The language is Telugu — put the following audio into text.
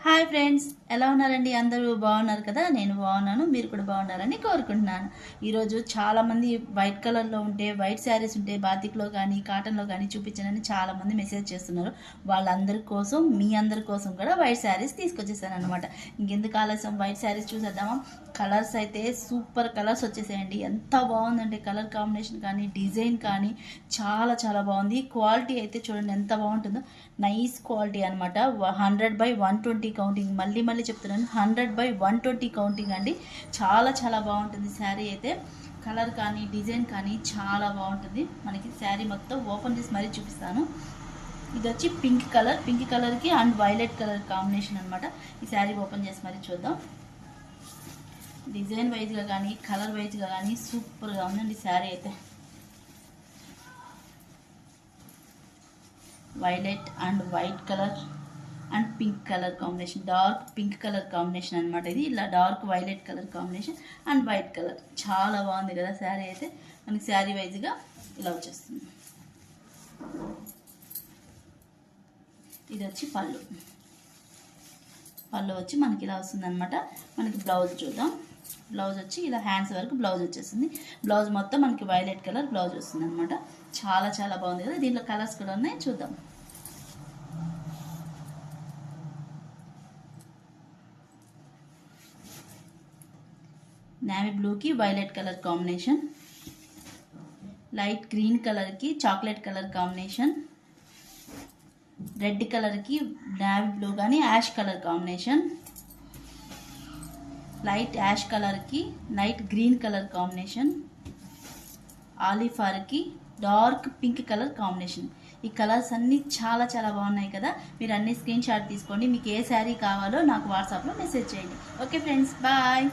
హాయ్ ఫ్రెండ్స్, ఎలా ఉన్నారండి? అందరూ బాగున్నారు కదా? నేను బాగున్నాను, మీరు కూడా బాగున్నారని కోరుకుంటున్నాను. ఈరోజు చాలామంది వైట్ కలర్లో ఉంటే, వైట్ శారీస్ ఉంటే బాతిక్లో కానీ కాటన్లో కానీ చూపించనని చాలామంది మెసేజ్ చేస్తున్నారు. వాళ్ళందరి కోసం, మీ అందరి కోసం కూడా వైట్ శారీస్ తీసుకొచ్చేసాను అనమాట. ఇంకెందుకు ఆలస్యం, వైట్ శారీస్ చూసేద్దామా? కలర్స్ అయితే సూపర్ కలర్స్ వచ్చేసాయండి. ఎంత బాగుందంటే కలర్ కాంబినేషన్ కానీ డిజైన్ కానీ చాలా చాలా బాగుంది. క్వాలిటీ అయితే చూడండి ఎంత బాగుంటుందో. నైస్ క్వాలిటీ అనమాట. 100/120 కౌంటింగ్. మళ్ళీ మళ్ళీ చెప్తున్నాను, 100/120 కౌంటింగ్ అండి. చాలా చాలా బాగుంటుంది శారీ అయితే. కలర్ కానీ డిజైన్ కానీ చాలా బాగుంటుంది. మనకి శారీ మొత్తం ఓపెన్ చేసి మరీ చూపిస్తాను. ఇది వచ్చి పింక్ కలర్కి అండ్ వైలెట్ కలర్ కాంబినేషన్ అనమాట. ఈ శారీ ఓపెన్ చేసి మరీ చూద్దాం. డిజైన్ వైజ్గా కానీ కలర్ వైజ్గా కానీ సూపర్గా ఉందండి శారీ అయితే. Violet and white colour and pink colour combination, dark pink colour combination అనమాట. ఇది ఇలా dark violet colour combination and white colour. చాలా బాగుంది కదా శారీ అయితే. మనకి శారీ వైజ్గా ఇలా వచ్చేస్తుంది. ఇది వచ్చి పళ్ళు వచ్చి మనకి ఇలా వస్తుంది అనమాట. మనకి బ్లౌజ్ చూద్దాం. బ్లౌజ్ వచ్చి ఇలా హ్యాండ్స్ వరకు బ్లౌజ్ వచ్చేస్తుంది. బ్లౌజ్ మొత్తం మనకి వైలెట్ కలర్ బ్లౌజ్ వస్తుంది అనమాట. చాలా చాలా బాగుంది కదా. దీంట్లో కలర్స్ కూడా ఉన్నాయి, చూద్దాం. నేవీ బ్లూకి violet colour combination, light green కలర్కి చాక్లెట్ కలర్ కాంబినేషన్, రెడ్ కలర్కి నేవీ బ్లూ కానీ ash colour combination, light ash కలర్కి లైట్ గ్రీన్ కలర్ కాంబినేషన్, ఆలిఫార్కి డార్క్ పింక్ కలర్ కాంబినేషన్. ఈ కలర్స్ అన్నీ చాలా చాలా బాగున్నాయి కదా. మీరు అన్ని స్క్రీన్ షాట్ తీసుకోండి. మీకు ఏ శారీ కావాలో నాకు వాట్సాప్లో మెసేజ్ చేయండి. Okay friends, bye.